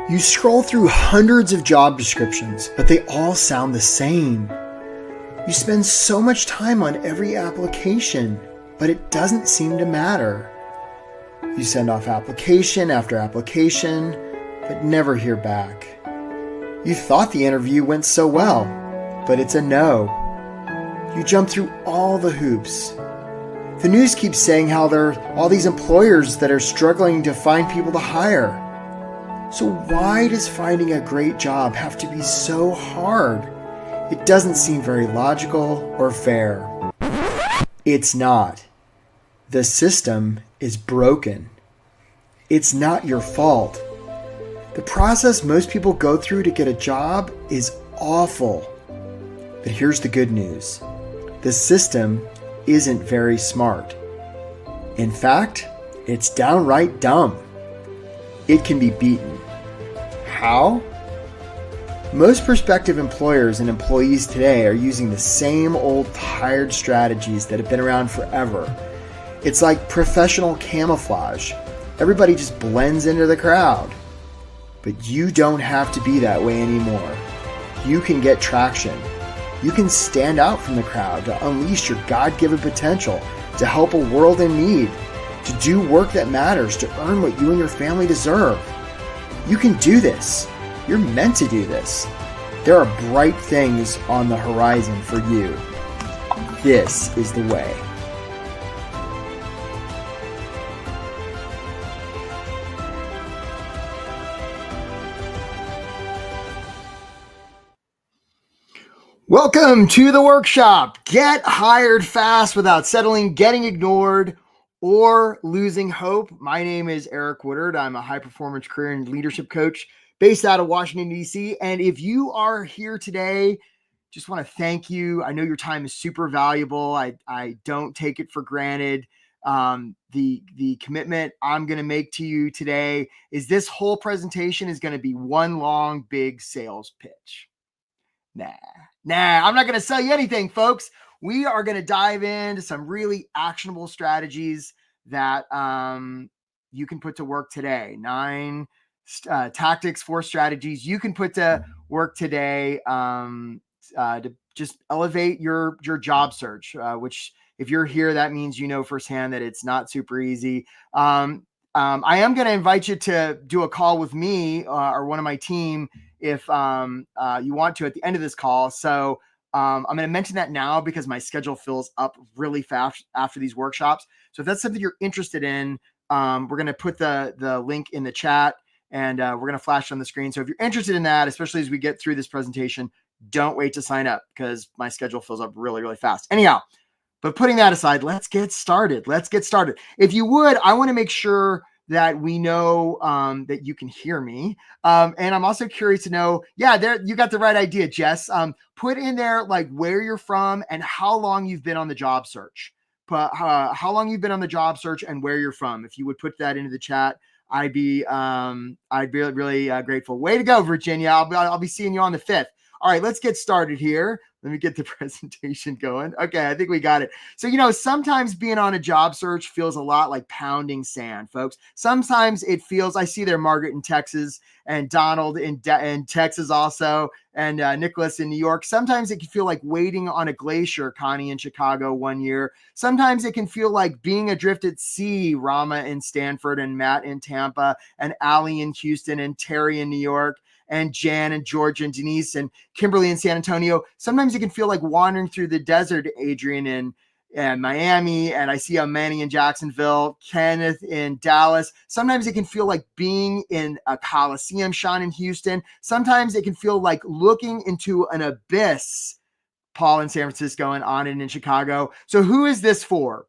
You scroll through hundreds of job descriptions, but they all sound the same. You spend so much time on every application, but it doesn't seem to matter. You send off application after application, but never hear back. You thought the interview went so well, but it's a no. You jump through all the hoops. The news keeps saying how there are all these employers that are struggling to find people to hire. So why does finding a great job have to be so hard? It doesn't seem very logical or fair. It's not. The system is broken. It's not your fault. The process most people go through to get a job is awful. But here's the good news. The system isn't very smart. In fact, it's downright dumb. It can be beaten. How? Most prospective employers and employees today are using the same old tired strategies that have been around forever. It's like professional camouflage. Everybody just blends into the crowd. But you don't have to be that way anymore. You can get traction. You can stand out from the crowd to unleash your God-given potential, to help a world in need, to do work that matters, to earn what you and your family deserve. You can do this. You're meant to do this. There are bright things on the horizon for you. This is the way. Welcome to the workshop. Get hired fast without settling, getting ignored, or losing hope. My name is Eric Woodard. I'm a high-performance career and leadership coach based out of Washington, D.C. And if you are here today, just want to thank you. I know your time is super valuable. I don't take it for granted. The commitment I'm going to make to you today is this whole presentation is going to be one long, big sales pitch. Nah, I'm not going to sell you anything, folks. We are going to dive into some really actionable strategies that you can put to work today. 9 tactics, 4 strategies you can put to work today to just elevate your job search, which if you're here, that means you know firsthand that it's not super easy. I am going to invite you to do a call with me or one of my team if you want to at the end of this call. So I'm going to mention that now because my schedule fills up really fast after these workshops. So if that's something you're interested in, we're going to put the link in the chat and we're going to flash on the screen. So if you're interested in that, especially as we get through this presentation, don't wait to sign up because my schedule fills up really, really fast. Anyhow, but putting that aside, let's get started. If you would, I want to make sure that we know that you can hear me. And I'm also curious to know, there you got the right idea, Jess. Put in there like where you're from and how long you've been on the job search. How long you've been on the job search and where you're from. If you would put that into the chat, I'd be really grateful. Way to go, Virginia. I'll be seeing you on the 5th. All right, let's get started here. Let me get the presentation going. Okay, I think we got it. So, sometimes being on a job search feels a lot like pounding sand, folks. Sometimes it feels, I see there Margaret in Texas and Donald in Texas also, and Nicholas in New York. Sometimes it can feel like waiting on a glacier, Connie in Chicago one year. Sometimes it can feel like being adrift at sea, Rama in Stanford and Matt in Tampa and Allie in Houston and Terry in New York. And Jan and George and Denise and Kimberly in San Antonio. Sometimes it can feel like wandering through the desert, Adrian in Miami, and I see Manny in Jacksonville, Kenneth in Dallas. Sometimes it can feel like being in a Coliseum, Sean in Houston. Sometimes it can feel like looking into an abyss, Paul in San Francisco and Anand in Chicago. So who is this for?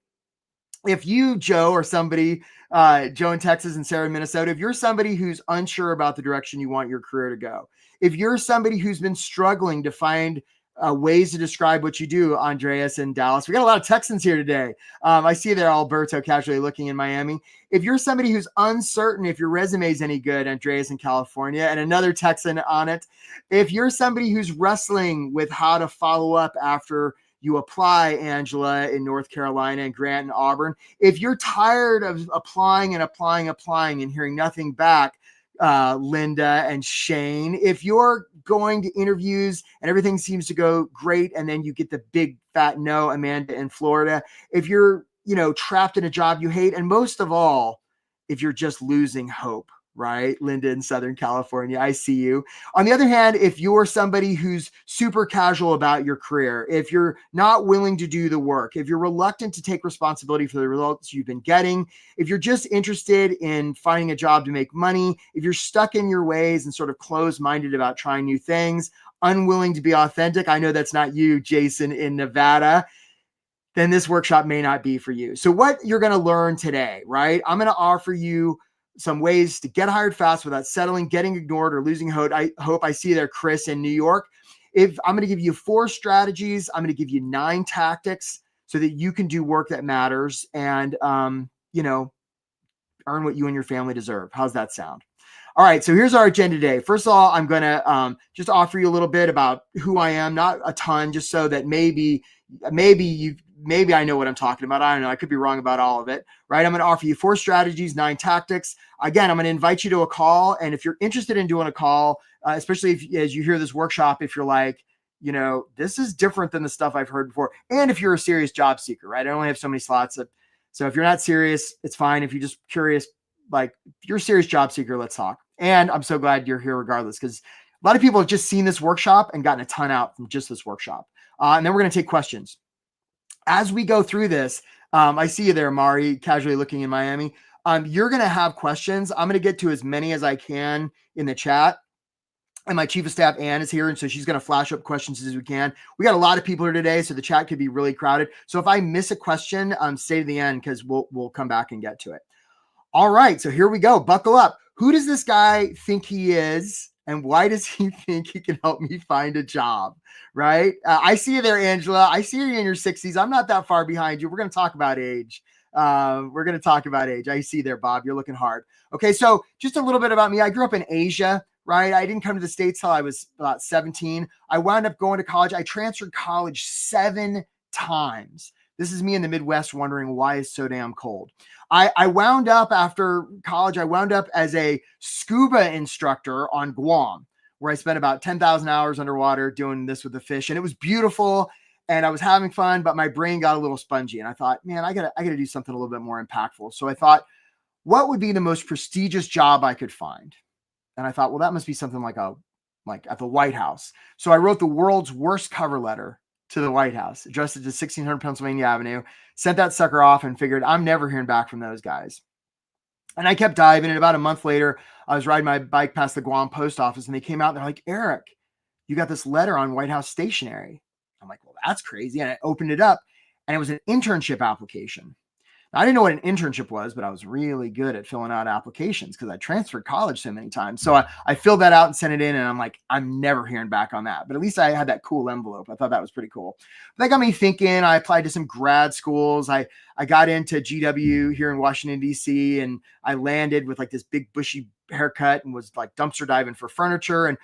If you, Joe, or somebody, Joe in Texas and Sarah in Minnesota, if you're somebody who's unsure about the direction you want your career to go, if you're somebody who's been struggling to find ways to describe what you do, Andreas in Dallas, we got a lot of Texans here today. I see there Alberto casually looking in Miami. If you're somebody who's uncertain if your resume is any good, Andreas in California, and another Texan on it. If you're somebody who's wrestling with how to follow up after you apply, Angela in North Carolina and Grant in Auburn. If you're tired of applying and hearing nothing back, Linda and Shane. If you're going to interviews and everything seems to go great, and then you get the big fat no, Amanda in Florida. If you're, trapped in a job you hate, and most of all, if you're just losing hope, right? Linda in Southern California, I see you. On the other hand, if you're somebody who's super casual about your career, if you're not willing to do the work, if you're reluctant to take responsibility for the results you've been getting, if you're just interested in finding a job to make money, if you're stuck in your ways and sort of closed-minded about trying new things, unwilling to be authentic, I know that's not you, Jason in Nevada, then this workshop may not be for you. So what you're going to learn today, right? I'm going to offer you some ways to get hired fast without settling, getting ignored, or losing hope. I see there, Chris in New York. If I'm going to give you 4 strategies, I'm going to give you 9 tactics so that you can do work that matters and, earn what you and your family deserve. How's that sound? All right, so here's our agenda today. First of all, I'm going to just offer you a little bit about who I am, not a ton, just so that maybe I know what I'm talking about. I don't know. I could be wrong about all of it, right? I'm going to offer you 4 strategies, 9 tactics. Again, I'm going to invite you to a call. And if you're interested in doing a call, especially as you hear this workshop, if you're like, this is different than the stuff I've heard before. And if you're a serious job seeker, right? I only have so many slots. So if you're not serious, it's fine. If you're just curious, like if you're a serious job seeker, let's talk. And I'm so glad you're here regardless, because a lot of people have just seen this workshop and gotten a ton out from just this workshop. And then we're going to take questions. As we go through this, I see you there, Mari, casually looking in Miami. You're going to have questions. I'm going to get to as many as I can in the chat. And my chief of staff, Ann, is here. And so she's going to flash up questions as we can. We got a lot of people here today, so the chat could be really crowded. So if I miss a question, stay to the end because we'll come back and get to it. All right, so here we go. Buckle up. Who does this guy think he is? And why does he think he can help me find a job, right? I see you there, Angela. I see you in your 60s. I'm not that far behind you. We're going to talk about age. I see you there, Bob. You're looking hard. Okay, so just a little bit about me. I grew up in Asia, right? I didn't come to the States till I was about 17. I wound up going to college. I transferred college 7 times. This is me in the Midwest wondering why it's so damn cold. I wound up after college, as a scuba instructor on Guam, where I spent about 10,000 hours underwater doing this with the fish. And it was beautiful and I was having fun, but my brain got a little spongy. And I thought, man, I gotta do something a little bit more impactful. So I thought, what would be the most prestigious job I could find? And I thought, well, that must be something like at the White House. So I wrote the world's worst cover letter to the White House, addressed it to 1600 Pennsylvania Avenue, sent that sucker off and figured I'm never hearing back from those guys. And I kept diving. And about a month later, I was riding my bike past the Guam post office and they came out and they're like, Eric, you got this letter on White House stationery. I'm like, well, that's crazy. And I opened it up and it was an internship application. Now, I didn't know what an internship was, but I was really good at filling out applications because I transferred college so many times. So I filled that out and sent it in, and I'm like, I'm never hearing back on that. But at least I had that cool envelope. I thought that was pretty cool. But that got me thinking. I applied to some grad schools. I got into GW here in Washington, D.C., and I landed with like this big bushy haircut and was like dumpster diving for furniture and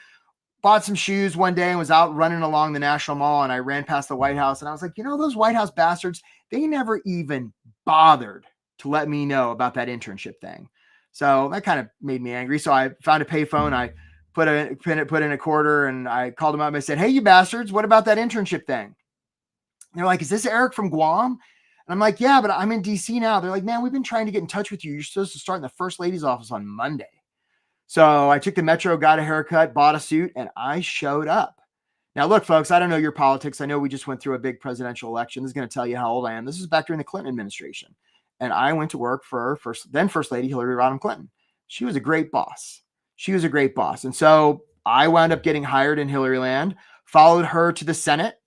bought some shoes one day and was out running along the National Mall, and I ran past the White House and I was like, those White House bastards, they never even bothered to let me know about that internship thing. So that kind of made me angry. So I found a payphone. I put in a quarter and I called them up and I said, hey, you bastards, what about that internship thing? And they're like, is this Eric from Guam? And I'm like, yeah, but I'm in DC now. They're like, man, we've been trying to get in touch with you. You're supposed to start in the First Lady's office on Monday. So I took the metro, got a haircut, bought a suit, and I showed up. Now, look, folks, I don't know your politics. I know we just went through a big presidential election. This is going to tell you how old I am. This is back during the Clinton administration. And I went to work for First Lady Hillary Rodham Clinton. She was a great boss. And so I wound up getting hired in Hillary Land, followed her to the Senate,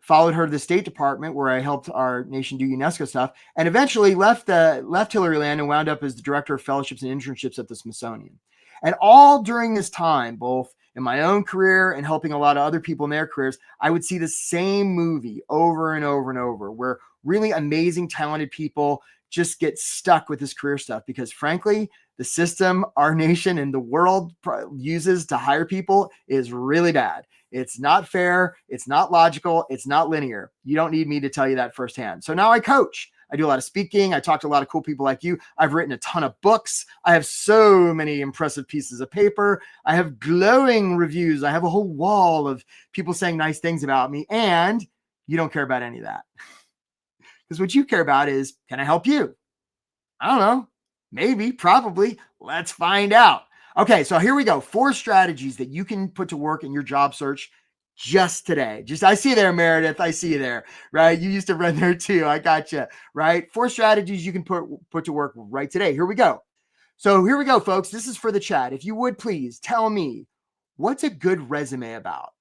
followed her to the State Department, where I helped our nation do UNESCO stuff, and eventually left Hillary Land and wound up as the director of fellowships and internships at the Smithsonian. And all during this time, both in my own career and helping a lot of other people in their careers, I would see the same movie over and over and over, where really amazing, talented people just get stuck with this career stuff because, frankly, the system our nation and the world uses to hire people is really bad. It's not fair. It's not logical. It's not linear. You don't need me to tell you that firsthand. So now I coach. I do a lot of speaking. I talk to a lot of cool people like you. I've written a ton of books. I have so many impressive pieces of paper. I have glowing reviews. I have a whole wall of people saying nice things about me. And you don't care about any of that. Because what you care about is, can I help you? I don't know. Maybe, probably. Let's find out. Okay, so here we go. 4 strategies that you can put to work in your job search just today. I see you there, Meredith. I see you there, right? You used to run there too. I got you, right? 4 strategies you can put to work right today. Here we go. So here we go, folks. This is for the chat. If you would please tell me, what's a good resume about?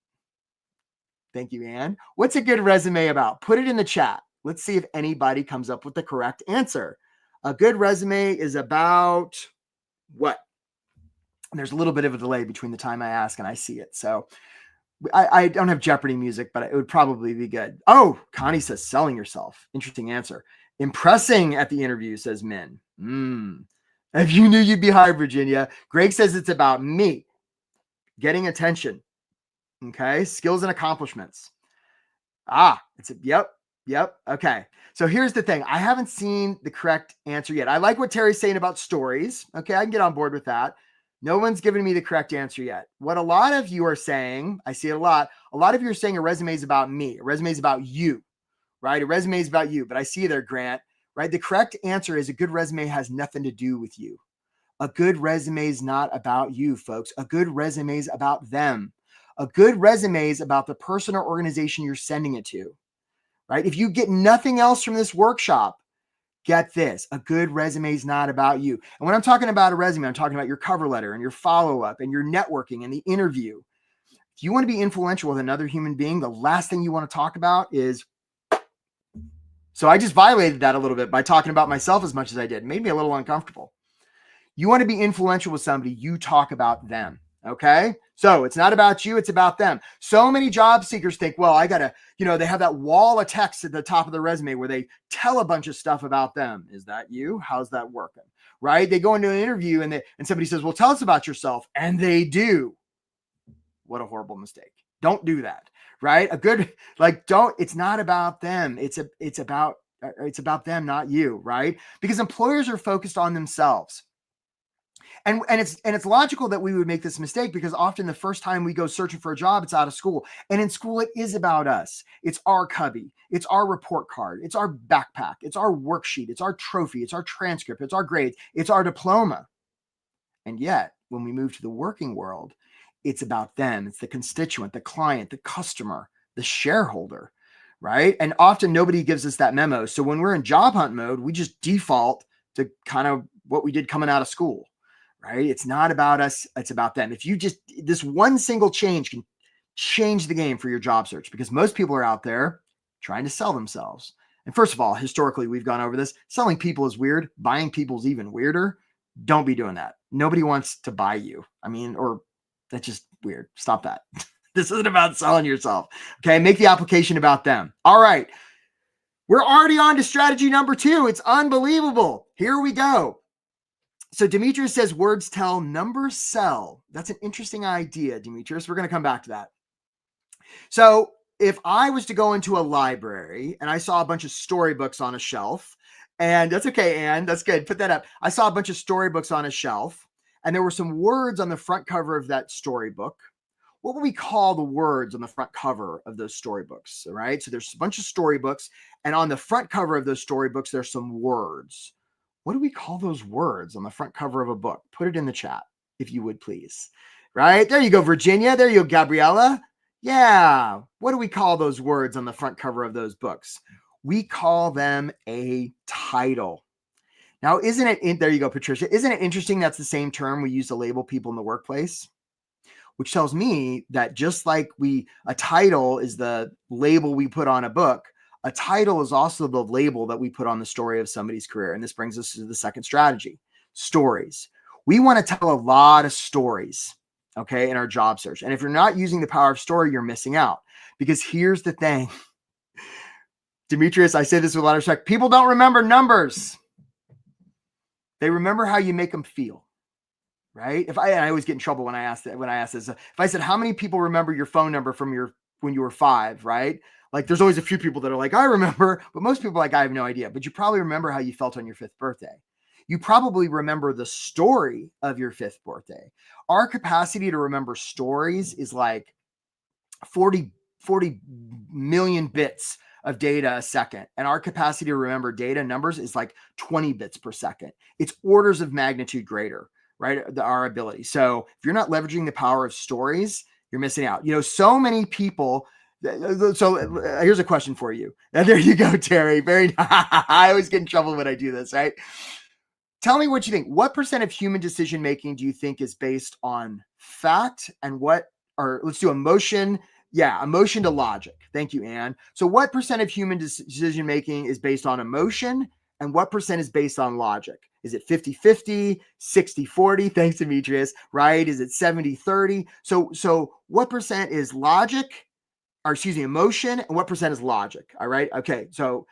Thank you, Ann. What's a good resume about? Put it in the chat. Let's see if anybody comes up with the correct answer. A good resume is about what? And there's a little bit of a delay between the time I ask and I see it. So I don't have Jeopardy music, but it would probably be good. Oh, Connie says selling yourself. Interesting answer. Impressing at the interview, says Min. If you knew you'd be hired, Virginia. Greg says it's about me. Getting attention. Okay. Skills and accomplishments. Yep. Okay. So here's the thing. I haven't seen the correct answer yet. I like what Terry's saying about stories. Okay. I can get on board with that. No one's given me the correct answer yet. What a lot of you are saying, I see it a lot of you are saying a resume is about me. A resume is about you, right? A resume is about you, but I see you there, Grant, right? The correct answer is a good resume has nothing to do with you. A good resume is not about you, folks. A good resume is about them. A good resume is about the person or organization you're sending it to, right? If you get nothing else from this workshop, get this, a good resume is not about you. And when I'm talking about a resume, I'm talking about your cover letter and your follow-up and your networking and the interview. If you want to be influential with another human being, the last thing you want to talk about is, so I just violated that a little bit by talking about myself as much as I did. It made me a little uncomfortable. You want to be influential with somebody, you talk about them. Okay. So it's not about you. It's about them. So many job seekers think, well, I got to, they have that wall of text at the top of the resume where they tell a bunch of stuff about them. Is that you? How's that working? Right. They go into an interview and somebody says, well, tell us about yourself. And they do. What a horrible mistake. Don't do that. Right. It's not about them. It's about them, not you. Right. Because employers are focused on themselves. And it's logical that we would make this mistake because often the first time we go searching for a job, it's out of school. And in school, it is about us. It's our cubby. It's our report card. It's our backpack. It's our worksheet. It's our trophy. It's our transcript. It's our grades. It's our diploma. And yet, when we move to the working world, it's about them. It's the constituent, the client, the customer, the shareholder, right? And often nobody gives us that memo. So when we're in job hunt mode, we just default to kind of what we did coming out of school. Right? It's not about us. It's about them. If you this one single change can change the game for your job search because most people are out there trying to sell themselves. And first of all, historically, we've gone over this. Selling people is weird. Buying people is even weirder. Don't be doing that. Nobody wants to buy you. Or that's just weird. Stop that. This isn't about selling yourself. Okay. Make the application about them. All right. We're already on to strategy number 2. It's unbelievable. Here we go. So Demetrius says words tell, numbers sell. That's an interesting idea, Demetrius. We're going to come back to that. So if I was to go into a library and I saw a bunch of storybooks on a shelf, and that's okay, Ann, that's good. Put that up. I saw a bunch of storybooks on a shelf and there were some words on the front cover of that storybook. What would we call the words on the front cover of those storybooks? All right. So there's a bunch of storybooks and on the front cover of those storybooks, there's some words. What do we call those words on the front cover of a book? Put it in the chat, if you would, please. Right? There you go, Virginia. There you go, Gabriella. Yeah. What do we call those words on the front cover of those books? We call them a title. Now, there you go, Patricia. Isn't it interesting that's the same term we use to label people in the workplace? Which tells me that just like a title is the label we put on a book, a title is also the label that we put on the story of somebody's career. And this brings us to the second strategy, stories. We want to tell a lot of stories, okay, in our job search. And if you're not using the power of story, you're missing out. Because here's the thing. Demetrius, I say this with a lot of respect. People don't remember numbers. They remember how you make them feel, right? I always get in trouble when I ask this. If I said, how many people remember your phone number from when you were 5, right? Like there's always a few people that are like, I remember, but most people are like, I have no idea. But you probably remember how you felt on your 5th birthday. You probably remember the story of your 5th birthday. Our capacity to remember stories is like 40 million bits of data a second. And our capacity to remember data numbers is like 20 bits per second. It's orders of magnitude greater, right? Our ability. So if you're not leveraging the power of stories, you're missing out. So many people. So here's a question for you. There you go, Terry. I always get in trouble when I do this, right? Tell me what you think. What % of human decision making do you think is based on fact and let's do emotion. Yeah, emotion to logic. Thank you, Anne. So what % of human decision making is based on emotion and what % is based on logic? Is it 50-50, 60-40? Thanks, Demetrius, right? Is it 70-30? So what % is logic, or excuse me, emotion, and what % is logic? All right. Okay. So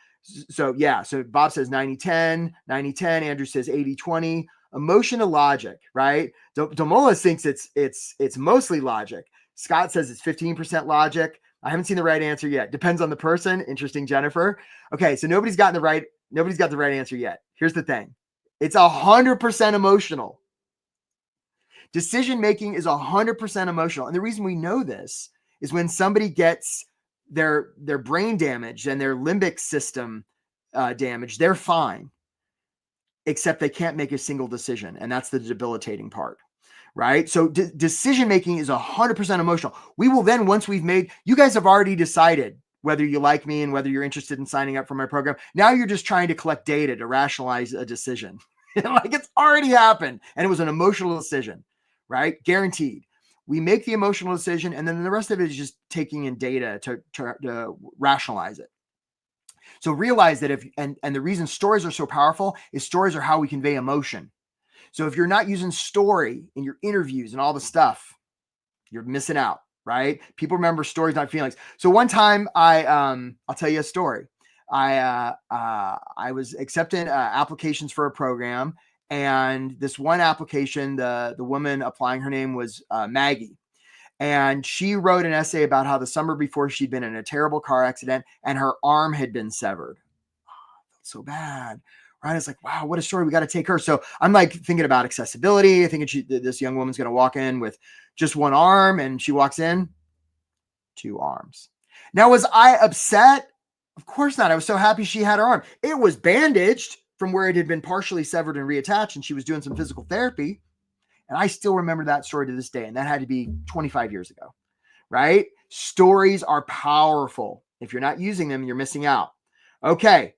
yeah. So Bob says 90-10, 90-10. Andrew says 80-20. Emotion to logic, right? Domola thinks it's mostly logic. Scott says it's 15% logic. I haven't seen the right answer yet. Depends on the person. Interesting, Jennifer. Okay, so nobody's got the right answer yet. Here's the thing. It's 100% emotional. Decision making is 100% emotional. And the reason we know this is when somebody gets their brain damaged and their limbic system damaged, they're fine, except they can't make a single decision. And that's the debilitating part, right? So decision making is 100% emotional. We will then, once we've made, you guys have already decided whether you like me and whether you're interested in signing up for my program. Now you're just trying to collect data to rationalize a decision. Like it's already happened. And it was an emotional decision, right? Guaranteed. We make the emotional decision, and then the rest of it is just taking in data to rationalize it. So realize that and the reason stories are so powerful is stories are how we convey emotion. So if you're not using story in your interviews and all the stuff, you're missing out, right? People remember stories, not feelings. So one time I'll tell you a story. I was accepting applications for a program. And this one application, the woman applying, her name was Maggie. And she wrote an essay about how the summer before she'd been in a terrible car accident and her arm had been severed. Oh, I felt so bad, right? It's like, wow, what a story. We got to take her. So I'm like thinking about accessibility, thinking this young woman's going to walk in with just one arm, and she walks in, 2 arms. Now, was I upset? Of course not. I was so happy she had her arm. It was bandaged from where it had been partially severed and reattached, and she was doing some physical therapy. And I still remember that story to this day. And that had to be 25 years ago, right? Stories are powerful. If you're not using them, you're missing out. Okay.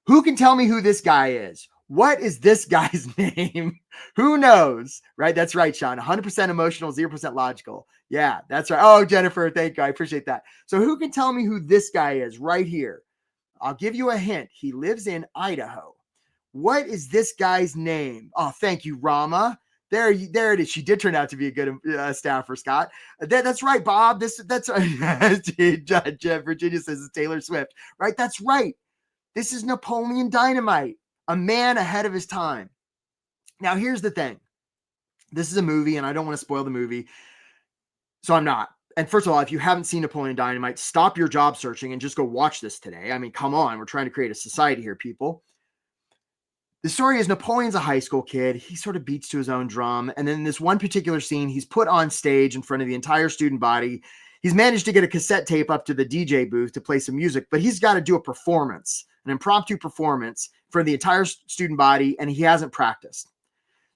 Who can tell me who this guy is? What is this guy's name? Who knows? Right? That's right, Sean. 100% emotional, 0% logical. Yeah, that's right. Oh, Jennifer, thank you. I appreciate that. So who can tell me who this guy is right here? I'll give you a hint. He lives in Idaho. What is this guy's name? Oh, thank you, Rama. There it is. She did turn out to be a good staffer, Scott. That's right, Bob. That's Virginia says it's Taylor Swift, right? That's right. This is Napoleon Dynamite, a man ahead of his time. Now, here's the thing. This is a movie, and I don't want to spoil the movie, so I'm not. And first of all, if you haven't seen Napoleon Dynamite, stop your job searching and just go watch this today. I mean, come on. We're trying to create a society here, people. The story is Napoleon's a high school kid. He sort of beats to his own drum. And then in this one particular scene, he's put on stage in front of the entire student body. He's managed to get a cassette tape up to the DJ booth to play some music, but he's got to do a performance, an impromptu performance for the entire student body, and he hasn't practiced.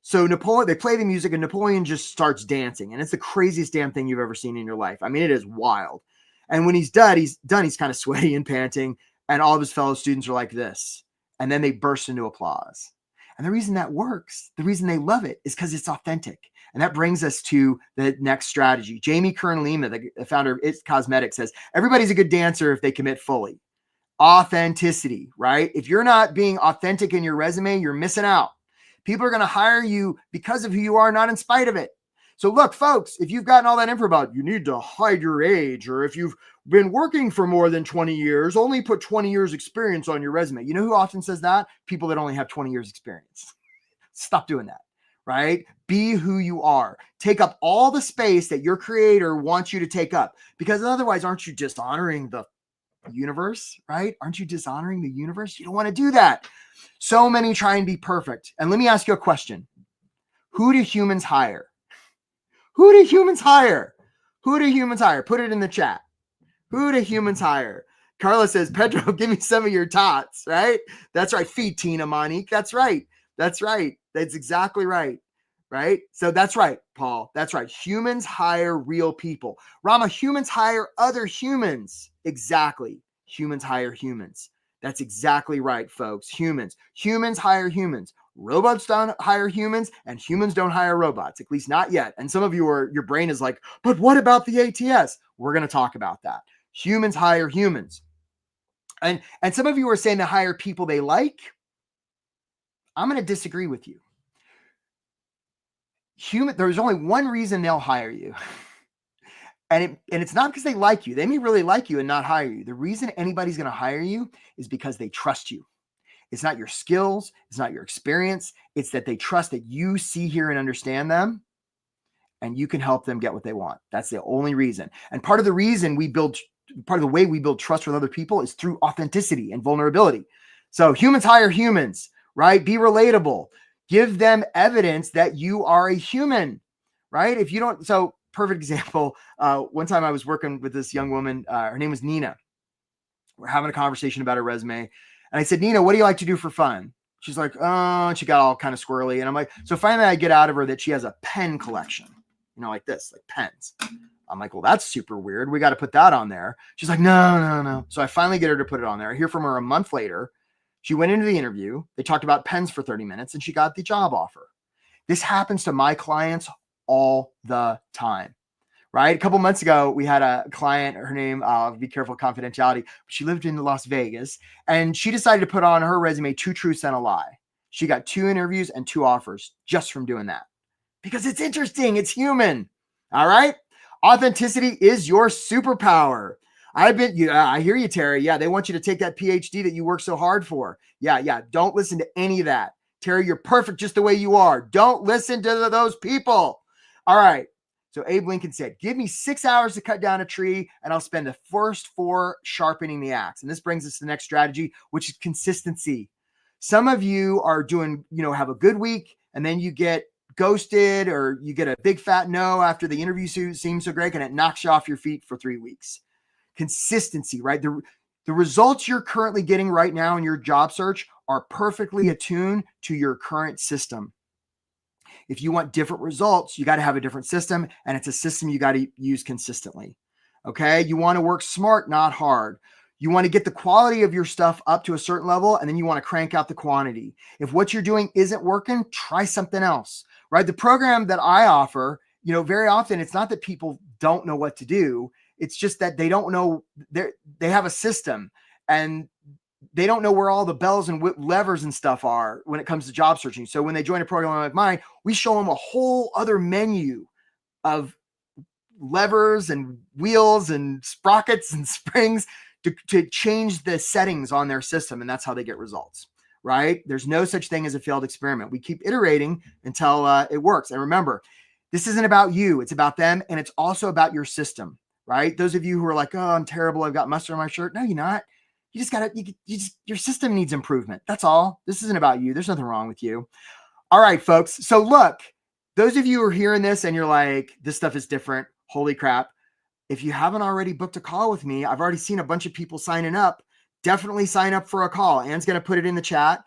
So they play the music, and Napoleon just starts dancing, and it's the craziest damn thing you've ever seen in your life. I mean, it is wild. And when he's done, he's kind of sweaty and panting, and all of his fellow students are like this. And then they burst into applause. And the reason that works, the reason they love it, is because it's authentic. And that brings us to the next strategy. Jamie Kern-Lima, the founder of It's Cosmetics, says, everybody's a good dancer if they commit fully. Authenticity, right? If you're not being authentic in your resume, you're missing out. People are going to hire you because of who you are, not in spite of it. So look, folks, if you've gotten all that info about you need to hide your age, or if you've been working for more than 20 years, only put 20 years experience on your resume. You know who often says that? People that only have 20 years experience. Stop doing that, right? Be who you are. Take up all the space that your creator wants you to take up, because otherwise, aren't you just honoring the universe, right? Aren't you dishonoring the universe? You don't want to do that. So many try and be perfect. And let me ask you a question. Who do humans hire? Who do humans hire? Who do humans hire? Put it in the chat. Who do humans hire? Carla says, Pedro, give me some of your tots, right? That's right. Feed Tina, Monique. That's right. That's right. That's exactly right. Right? So that's right, Paul. That's right. Humans hire real people. Rama, humans hire other humans. Exactly. Humans hire humans. That's exactly right, folks. Humans. Humans hire humans. Robots don't hire humans, and humans don't hire robots, at least not yet. And some of you your brain is like, but what about the ATS? We're going to talk about that. Humans hire humans. And some of you are saying to hire people they like. I'm going to disagree with you. There's only one reason they'll hire you. And it's not because they like you. They may really like you and not hire you. The reason anybody's going to hire you is because they trust you. It's not your skills. It's not your experience. It's that they trust that you see, hear, and understand them, and you can help them get what they want. That's the only reason. And part of the way we build trust with other people is through authenticity and vulnerability. So humans hire humans, right? Be relatable. Give them evidence that you are a human, right? If you don't, so perfect example. One time I was working with this young woman. Her name was Nina. We're having a conversation about her resume. And I said, Nina, what do you like to do for fun? She's like, oh, she got all kind of squirrely. And I'm like, so finally I get out of her that she has a pen collection, like this, like pens. I'm like, well, that's super weird. We got to put that on there. She's like, no. So I finally get her to put it on there. I hear from her a month later. She went into the interview. They talked about pens for 30 minutes and she got the job offer. This happens to my clients all the time, right? A couple months ago, we had a client, her name, be careful, confidentiality. She lived in Las Vegas and she decided to put on her resume 2 truths and a lie. She got 2 interviews and 2 offers just from doing that because it's interesting. It's human. All right. Authenticity is your superpower. I hear you, Terry. Yeah, they want you to take that PhD that you work so hard for. Yeah. Don't listen to any of that. Terry, you're perfect just the way you are. Don't listen to those people. All right. So Abe Lincoln said, give me 6 hours to cut down a tree and I'll spend the first 4 sharpening the axe. And this brings us to the next strategy, which is consistency. Some of you are doing, have a good week and then you get ghosted or you get a big fat no after the interview seems so great and it knocks you off your feet for 3 weeks. Consistency, right? The results you're currently getting right now in your job search are perfectly attuned to your current system. If you want different results, you got to have a different system, and it's a system you got to use consistently. Okay. You want to work smart, not hard. You want to get the quality of your stuff up to a certain level, and then you want to crank out the quantity. If what you're doing isn't working, try something else, right? The program that I offer, very often it's not that people don't know what to do. It's just that they don't know they have a system and they don't know where all the bells and levers and stuff are when it comes to job searching. So when they join a program like mine, we show them a whole other menu of levers and wheels and sprockets and springs to change the settings on their system. And that's how they get results, right? There's no such thing as a failed experiment. We keep iterating until it works. And remember, this isn't about you. It's about them. And it's also about your system, right? Those of you who are like, oh, I'm terrible. I've got mustard on my shirt. No, you're not. You just got to, your system needs improvement. That's all. This isn't about you. There's nothing wrong with you. All right, folks. So look, those of you who are hearing this and you're like, this stuff is different. Holy crap. If you haven't already booked a call with me, I've already seen a bunch of people signing up. Definitely sign up for a call. Anne's going to put it in the chat.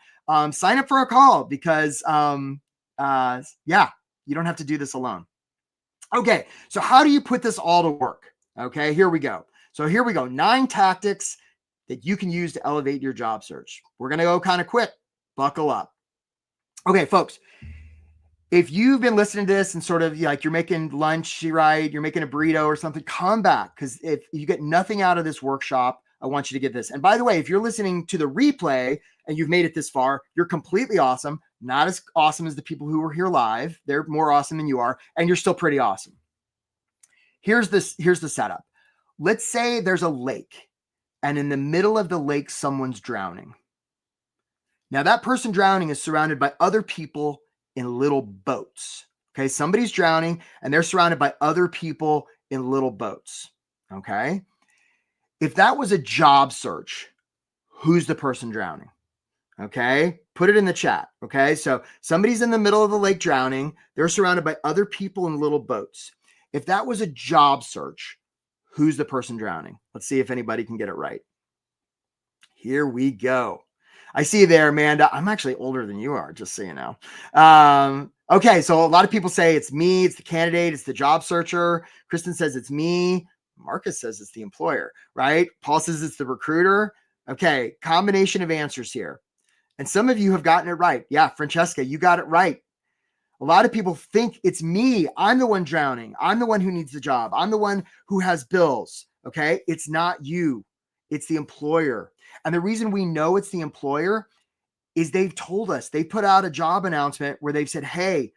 Sign up for a call because, you don't have to do this alone. Okay. So how do you put this all to work? Okay, here we go. So here we go. 9 tactics that you can use to elevate your job search. We're going to go kind of quick. Buckle up. Okay, folks. If you've been listening to this and sort of like you're making lunch, right? You're making a burrito or something, come back. Because if you get nothing out of this workshop, I want you to get this. And by the way, if you're listening to the replay and you've made it this far, you're completely awesome. Not as awesome as the people who were here live. They're more awesome than you are. And you're still pretty awesome. Here's the setup. Let's say there's a lake. And in the middle of the lake, someone's drowning. Now, that person drowning is surrounded by other people in little boats. Okay, somebody's drowning and they're surrounded by other people in little boats. Okay. If that was a job search, who's the person drowning? Okay, put it in the chat. Okay, so somebody's in the middle of the lake drowning. They're surrounded by other people in little boats. If that was a job search, who's the person drowning? Let's see if anybody can get it right. Here we go. I see you there, Amanda. I'm actually older than you are, just so you know. Okay, so a lot of people say it's me, it's the candidate, it's the job searcher. Kristen says it's me. Marcus says it's the employer, right? Paul says it's the recruiter. Okay, combination of answers here. And some of you have gotten it right. Yeah, Francesca, you got it right. A lot of people think it's me. I'm the one drowning. I'm the one who needs the job. I'm the one who has bills. Okay, it's not you. It's the employer. And the reason we know it's the employer is they've told us, they put out a job announcement where they've said, hey,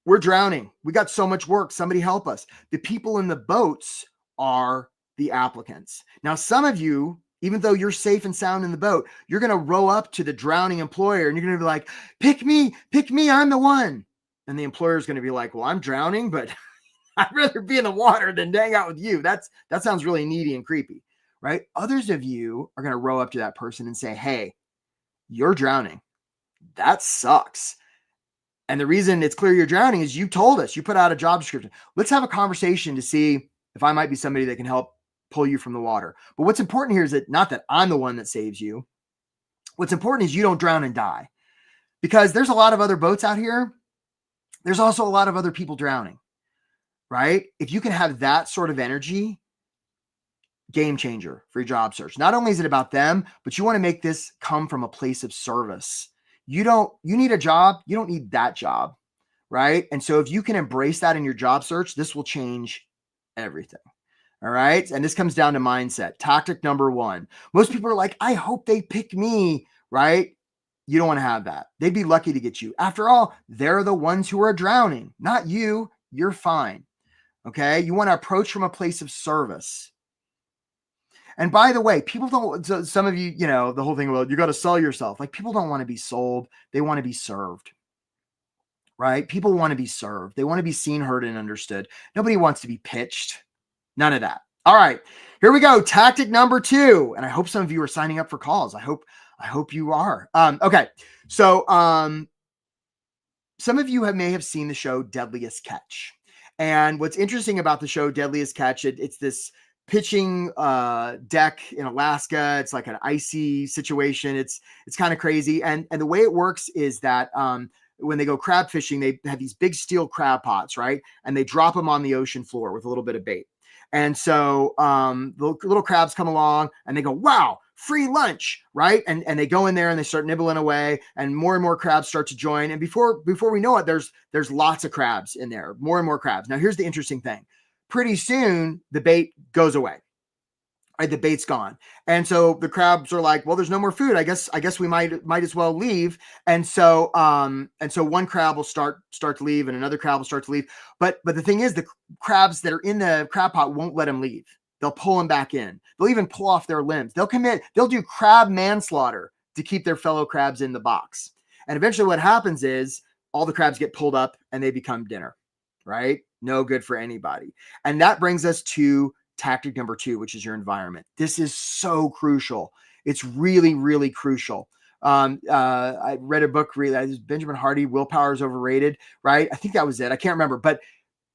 we're drowning. We got so much work. Somebody help us. The people in the boats are the applicants. Now, some of you, even though you're safe and sound in the boat, you're going to row up to the drowning employer and you're going to be like, pick me, I'm the one. And the employer is going to be like, well, I'm drowning, but I'd rather be in the water than hang out with you. That sounds really needy and creepy, right? Others of you are going to row up to that person and say, hey, you're drowning. That sucks. And the reason it's clear you're drowning is you told us, you put out a job description. Let's have a conversation to see if I might be somebody that can help pull you from the water. But what's important here is that not that I'm the one that saves you. What's important is you don't drown and die, because there's a lot of other boats out here. There's also a lot of other people drowning, right? If you can have that sort of energy, game changer for your job search. Not only is it about them, but you want to make this come from a place of service. You need a job. You don't need that job, right? And so if you can embrace that in your job search, this will change everything. All right. And this comes down to mindset. Tactic number one. Most people are like, I hope they pick me, right? You don't want to have that. They'd be lucky to get you. After all, they're the ones who are drowning, not you. You're fine. Okay. You want to approach from a place of service. And by the way, people don't, so some of you, the whole thing, well, you got to sell yourself. Like, people don't want to be sold. They want to be served, right? People want to be served. They want to be seen, heard, and understood. Nobody wants to be pitched. None of that. All right, here we go. Tactic number two. And I hope some of you are signing up for calls. I hope you are. Okay. So, some of you may have seen the show Deadliest Catch. And what's interesting about the show Deadliest Catch, it's this pitching deck in Alaska. It's like an icy situation. It's kind of crazy. And the way it works is that when they go crab fishing, they have these big steel crab pots, right? And they drop them on the ocean floor with a little bit of bait. And so the little crabs come along and they go, wow, free lunch, right? And they go in there and they start nibbling away, and more crabs start to join. And before we know it, there's lots of crabs in there, more and more crabs. Now, here's the interesting thing. Pretty soon the bait goes away. Right? The bait's gone. And so the crabs are like, well, there's no more food. I guess we might as well leave. And so one crab will start to leave, and another crab will start to leave. But the thing is, the crabs that are in the crab pot won't let them leave. They'll pull them back in. They'll even pull off their limbs. They'll do crab manslaughter to keep their fellow crabs in the box. And eventually what happens is all the crabs get pulled up and they become dinner, right? No good for anybody. And that brings us to tactic number two, which is your environment. This is so crucial. It's really, really crucial. I read a book, Benjamin Hardy, Willpower is Overrated, right? I think that was it. I can't remember, but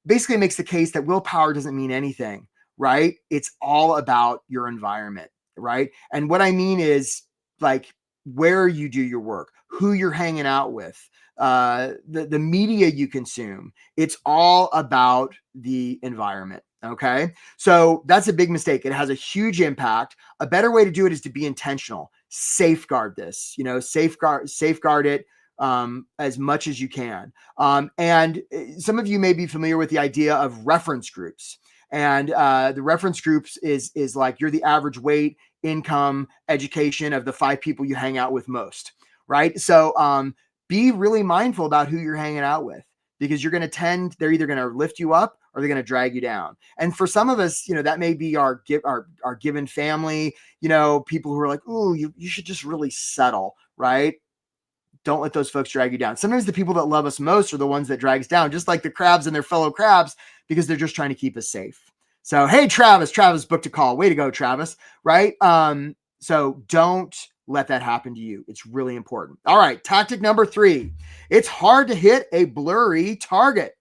basically makes the case that willpower doesn't mean anything, right? It's all about your environment, right? And what I mean is, like, where you do your work, who you're hanging out with, the media you consume. It's all about the environment. Okay. So that's a big mistake. It has a huge impact. A better way to do it is to be intentional. Safeguard this, safeguard it as much as you can. And some of you may be familiar with the idea of reference groups. And the reference groups is like, you're the average weight, income, education of the 5 people you hang out with most, right? So be really mindful about who you're hanging out with, because they're either going to lift you up or they're going to drag you down. And for some of us, that may be our given family, people who are like, ooh, you should just really settle, right? Don't let those folks drag you down. Sometimes the people that love us most are the ones that drag us down, just like the crabs and their fellow crabs, because they're just trying to keep us safe. So, hey, Travis booked a call. Way to go, Travis. Right. So don't let that happen to you. It's really important. All right. Tactic number 3. It's hard to hit a blurry target.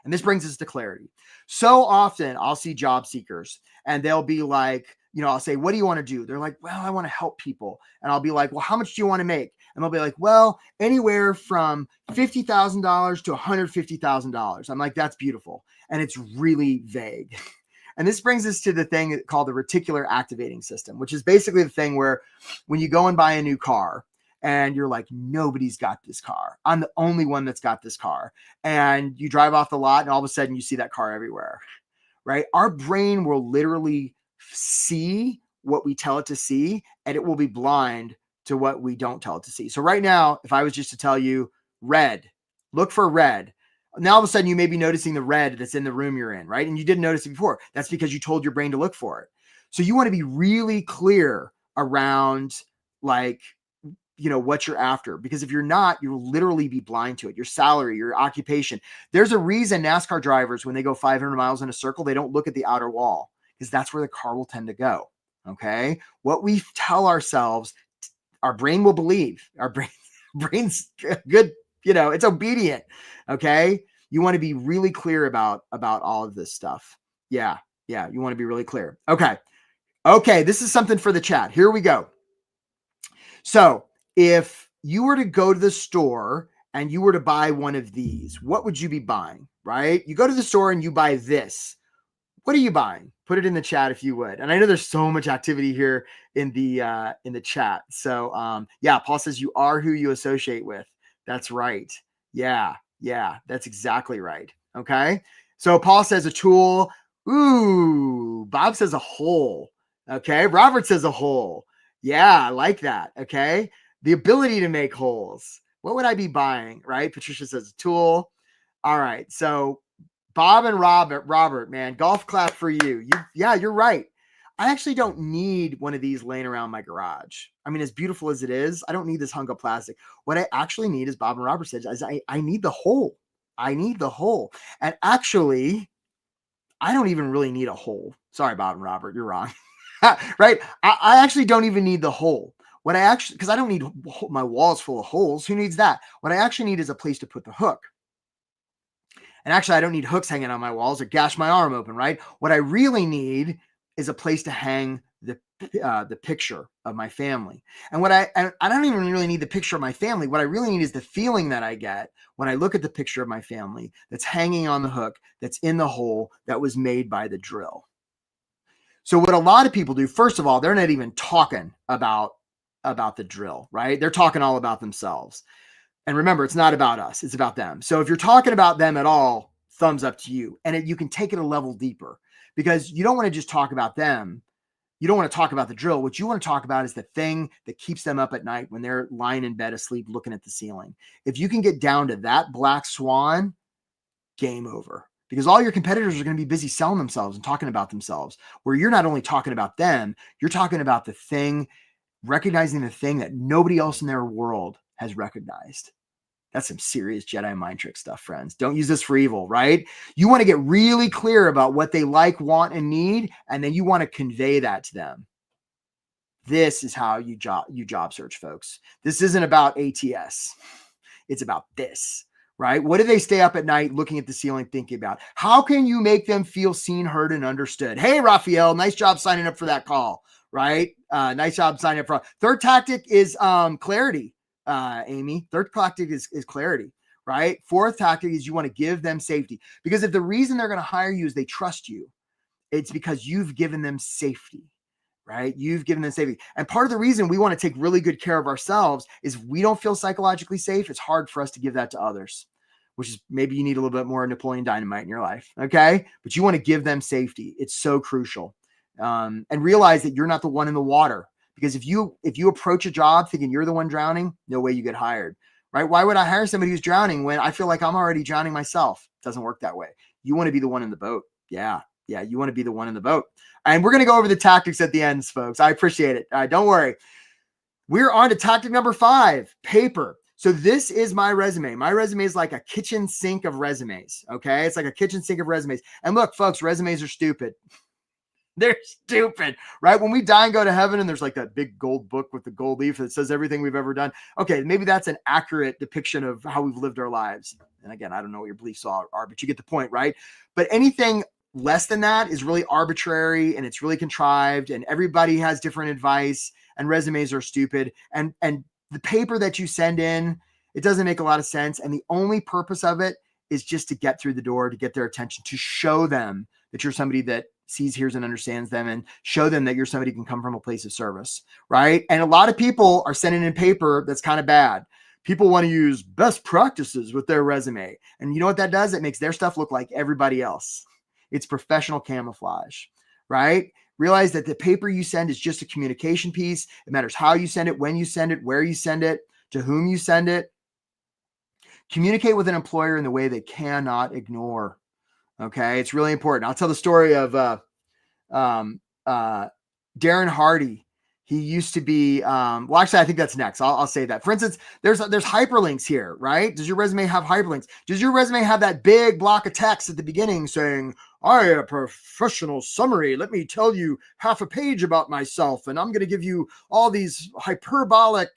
And this brings us to clarity. So often I'll see job seekers and they'll be like, I'll say, what do you want to do? They're like, well, I want to help people. And I'll be like, well, how much do you want to make? And they'll be like, well, anywhere from $50,000 to $150,000. I'm like, that's beautiful. And it's really vague. And this brings us to the thing called the reticular activating system, which is basically the thing where when you go and buy a new car and you're like, nobody's got this car. I'm the only one that's got this car. And you drive off the lot and all of a sudden you see that car everywhere, right? Our brain will literally see what we tell it to see, and it will be blind to what we don't tell it to see. So right now, if I was just to tell you red, look for red. Now all of a sudden you may be noticing the red that's in the room you're in, right? And you didn't notice it before. That's because you told your brain to look for it. So you want to be really clear around what you're after, because if you're not, you'll literally be blind to it. Your salary, your occupation. There's a reason NASCAR drivers, when they go 500 miles in a circle, they don't look at the outer wall, because that's where the car will tend to go. Okay. What we tell ourselves, our brain will believe. Our brain's good. It's obedient. Okay. You want to be really clear about all of this stuff. Yeah. You want to be really clear. Okay. This is something for the chat. Here we go. So if you were to go to the store and you were to buy one of these, what would you be buying, right? You go to the store and you buy this. What are you buying? Put it in the chat if you would. And I know there's so much activity here in the chat. So Paul says you are who you associate with. That's right. Yeah, that's exactly right. Okay. So Paul says a tool. Ooh, Bob says a hole. Okay. Robert says a hole. Yeah, I like that. Okay. The ability to make holes. What would I be buying? Right. Patricia says a tool. All right. So Bob and Robert, man, golf clap for you. You're right. I actually don't need one of these laying around my garage. I mean, as beautiful as it is, I don't need this hung up plastic. What I actually need, as Bob and Robert said, is I need the hole. I need the hole. And actually, I don't even really need a hole. Sorry, Bob and Robert, you're wrong. Right? I actually don't even need the hole. Because I don't need my walls full of holes. Who needs that? What I actually need is a place to put the hook. And actually, I don't need hooks hanging on my walls or gash my arm open, right? What I really need is a place to hang the picture of my family. And I don't even really need the picture of my family. What I really need is the feeling that I get when I look at the picture of my family that's hanging on the hook, that's in the hole that was made by the drill. So what a lot of people do, first of all, they're not even talking about the drill, right? They're talking all about themselves. And remember, it's not about us. It's about them. So if you're talking about them at all, thumbs up to you. And you can take it a level deeper, because you don't want to just talk about them. You don't want to talk about the drill. What you want to talk about is the thing that keeps them up at night when they're lying in bed asleep, looking at the ceiling. If you can get down to that black swan, game over. Because all your competitors are going to be busy selling themselves and talking about themselves, where you're not only talking about them, you're talking about the thing, recognizing the thing that nobody else in their world has recognized. That's some serious Jedi mind trick stuff, friends. Don't use this for evil, right? You want to get really clear about what they like, want, and need, and then you want to convey that to them. This is how you job search, folks. This isn't about ATS. It's about this, right? What do they stay up at night looking at the ceiling thinking about? How can you make them feel seen, heard, and understood? Hey, Raphael, nice job signing up for that call, right? Nice job signing up for. Third tactic is clarity. Amy, third tactic is clarity, right? Fourth tactic is you want to give them safety, because if the reason they're going to hire you is they trust you, it's because you've given them safety, right? You've given them safety. And part of the reason we want to take really good care of ourselves is we don't feel psychologically safe. It's hard for us to give that to others, which is maybe you need a little bit more Napoleon Dynamite in your life. Okay. But you want to give them safety. It's so crucial. And realize that you're not the one in the water. Because if you approach a job thinking you're the one drowning, no way you get hired, right? Why would I hire somebody who's drowning when I feel like I'm already drowning myself? It doesn't work that way. You want to be the one in the boat. Yeah. You want to be the one in the boat. And we're going to go over the tactics at the end, folks. I appreciate it. Don't worry. We're on to tactic number 5, paper. So this is my resume. My resume is like a kitchen sink of resumes. Okay. It's like a kitchen sink of resumes. And look, folks, resumes are stupid. They're stupid, right? When we die and go to heaven and there's like that big gold book with the gold leaf that says everything we've ever done. Okay, maybe that's an accurate depiction of how we've lived our lives. And again, I don't know what your beliefs are, but you get the point, right? But anything less than that is really arbitrary and it's really contrived and everybody has different advice and resumes are stupid. And the paper that you send in, it doesn't make a lot of sense. And the only purpose of it is just to get through the door, to get their attention, to show them that you're somebody that sees, hears, and understands them, and show them that you're somebody who can come from a place of service, right? And a lot of people are sending in paper that's kind of bad. People want to use best practices with their resume. And you know what that does? It makes their stuff look like everybody else. It's professional camouflage, right? Realize that the paper you send is just a communication piece. It matters how you send it, when you send it, where you send it, to whom you send it. Communicate with an employer in the way they cannot ignore. Okay, it's really important. I'll tell the story of Darren Hardy. He used to be, well, actually, I think that's next. I'll say that. For instance, there's hyperlinks here, right? Does your resume have hyperlinks? Does your resume have that big block of text at the beginning saying, I am a professional summary. Let me tell you half a page about myself. And I'm going to give you all these hyperbolic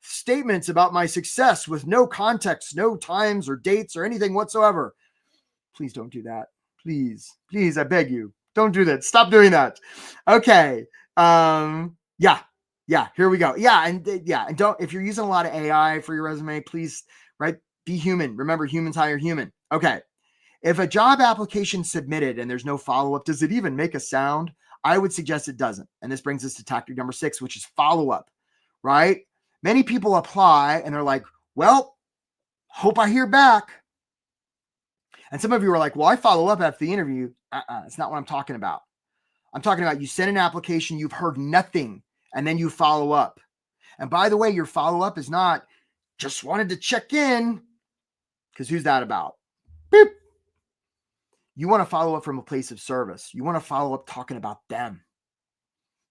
statements about my success with no context, no times or dates or anything whatsoever. Please don't do that. Please, I beg you, don't do that. Stop doing that. Okay. Yeah, here we go. Yeah. And don't, if you're using a lot of AI for your resume, please, right? Be human. Remember, humans hire human. Okay. If a job application submitted and there's no follow-up, does it even make a sound? I would suggest it doesn't. And this brings us to tactic number 6, which is follow-up, right? Many people apply and they're like, well, hope I hear back. And some of you are like, well, I follow up after the interview. It's not what I'm talking about. I'm talking about you send an application, you've heard nothing, and then you follow up. And by the way, your follow-up is not just wanted to check in, because who's that about? Beep. You want to follow up from a place of service. You want to follow up talking about them,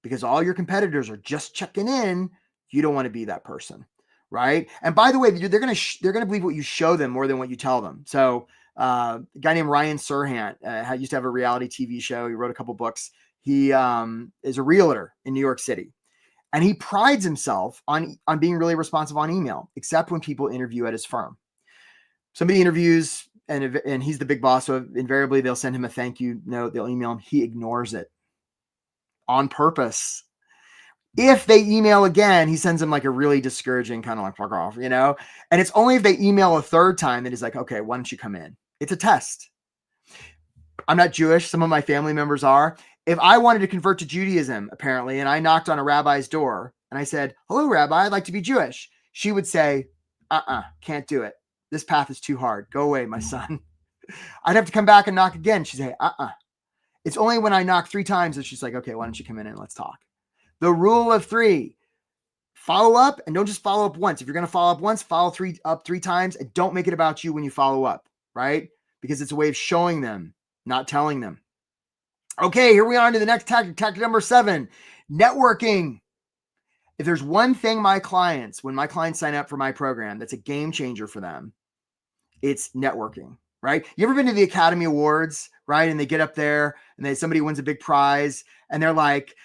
because all your competitors are just checking in. You don't want to be that person, right? And by the way, they're going to believe what you show them more than what you tell them. So a guy named Ryan Serhant used to have a reality TV show. He wrote a couple books. He is a realtor in New York City, and he prides himself on being really responsive on email, except when people interview at his firm. Somebody interviews and he's the big boss, so invariably they'll send him a thank you note. They'll email him. He ignores it on purpose. If they email again, he sends them like a really discouraging kind of like fuck off, and it's only if they email a third time that he's like, okay, why don't you come in? It's a test. I'm not Jewish. Some of my family members are. If I wanted to convert to Judaism, apparently, and I knocked on a rabbi's door and I said, hello, Rabbi, I'd like to be Jewish. She would say, can't do it. This path is too hard. Go away, my son. I'd have to come back and knock again. She'd say, It's only when I knock 3 times that she's like, okay, why don't you come in and let's talk? The rule of 3, follow up, and don't just follow up once. If you're going to follow up once, follow up 3 times, and don't make it about you when you follow up, right? Because it's a way of showing them, not telling them. Okay, here we are to the next tactic number 7, networking. If there's one thing when my clients sign up for my program, that's a game changer for them, it's networking, right? You ever been to the Academy Awards, right? And they get up there and somebody wins a big prize and they're like,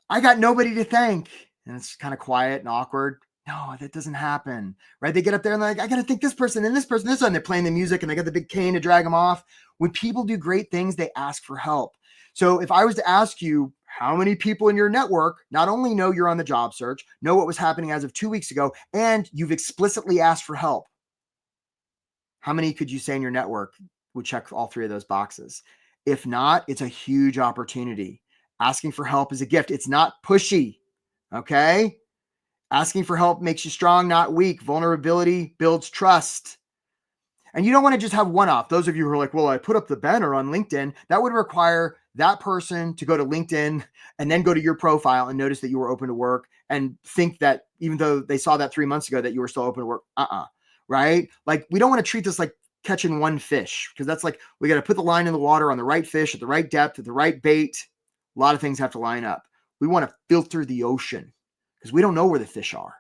I got nobody to thank. And it's kind of quiet and awkward. No, that doesn't happen, right? They get up there and they're like, I got to thank this person and this person, this one. They're playing the music and they got the big cane to drag them off. When people do great things, they ask for help. So if I was to ask you how many people in your network not only know you're on the job search, know what was happening as of 2 weeks ago, and you've explicitly asked for help, how many could you say in your network would check all 3 of those boxes? If not, it's a huge opportunity. Asking for help is a gift. It's not pushy. Okay. Asking for help makes you strong, not weak. Vulnerability builds trust. And you don't want to just have one-off. Those of you who are like, well, I put up the banner on LinkedIn. That would require that person to go to LinkedIn and then go to your profile and notice that you were open to work and think that even though they saw that 3 months ago that you were still open to work. Right? Like, we don't want to treat this like catching one fish, because that's like, we got to put the line in the water on the right fish at the right depth, at the right bait. A lot of things have to line up. We want to filter the ocean because we don't know where the fish are.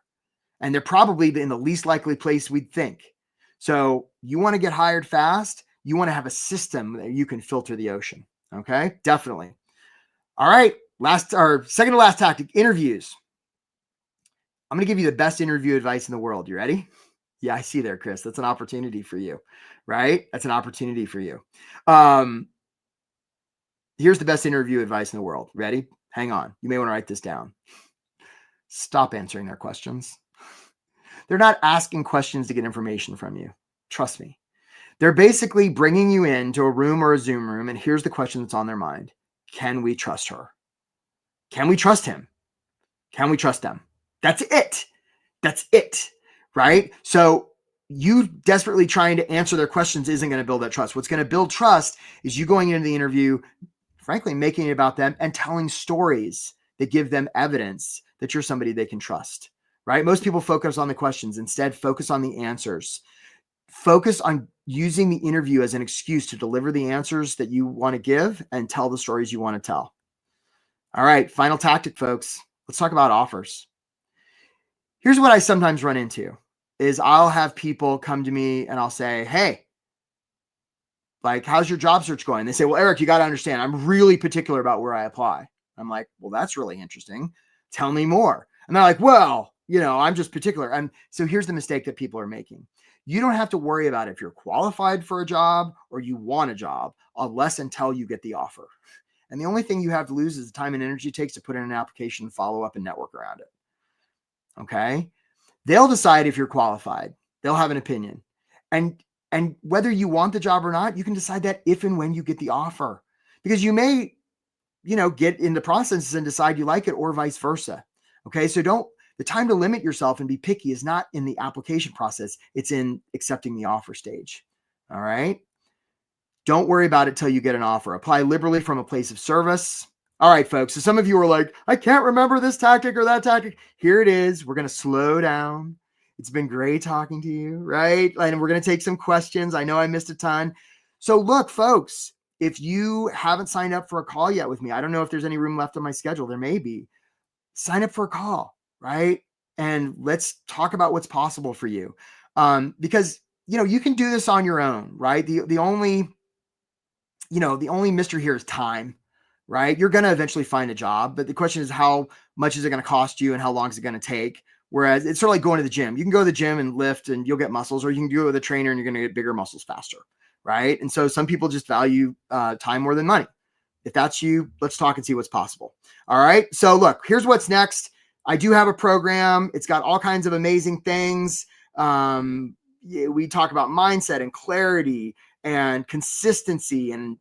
and they're probably in the least likely place we'd think. So you want to get hired fast. You want to have a system that you can filter the ocean. Okay, definitely. All right, second to last tactic, interviews. I'm going to give you the best interview advice in the world. You ready? Yeah, I see there, Chris. That's an opportunity for you, right? That's an opportunity for you. Here's the best interview advice in the world. Ready? Hang on. You may want to write this down. Stop answering their questions. They're not asking questions to get information from you. Trust me. They're basically bringing you into a room or a Zoom room, and here's the question that's on their mind. Can we trust her? Can we trust him? Can we trust them? That's it. That's it, right? So you desperately trying to answer their questions isn't going to build that trust. What's going to build trust is you going into the interview, frankly, making it about them and telling stories that give them evidence that you're somebody they can trust, right? Most people focus on the questions. Instead, focus on the answers. Focus on using the interview as an excuse to deliver the answers that you want to give and tell the stories you want to tell. All right, final tactic, folks. Let's talk about offers. Here's what I sometimes run into is I'll have people come to me and I'll say, hey, like, how's your job search going? They say, well, Eric, you got to understand, I'm really particular about where I apply. I'm like, well, that's really interesting. Tell me more. And they're like, well, I'm just particular. And so here's the mistake that people are making. You don't have to worry about if you're qualified for a job or you want a job unless until you get the offer. And the only thing you have to lose is the time and energy it takes to put in an application, follow up, and network around it. Okay. They'll decide if you're qualified. They'll have an opinion. And whether you want the job or not, you can decide that if and when you get the offer, because you may, get in the process and decide you like it or vice versa. Okay. So the time to limit yourself and be picky is not in the application process. It's in accepting the offer stage. All right. Don't worry about it till you get an offer. Apply liberally from a place of service. All right, folks. So some of you are like, I can't remember this tactic or that tactic. Here it is. We're going to slow down. It's been great talking to you, right? And we're going to take some questions. I know I missed a ton. So look, folks, if you haven't signed up for a call yet with me, I don't know if there's any room left on my schedule. There may be. Sign up for a call, right? And let's talk about what's possible for you. Because, you can do this on your own, right? The only mystery here is time, right? You're going to eventually find a job, but the question is how much is it going to cost you and how long is it going to take? Whereas it's sort of like going to the gym. You can go to the gym and lift and you'll get muscles, or you can do it with a trainer and you're going to get bigger muscles faster, right? And so some people just value time more than money. If that's you, let's talk and see what's possible. All right. So look, here's what's next. I do have a program. It's got all kinds of amazing things. We talk about mindset and clarity and consistency and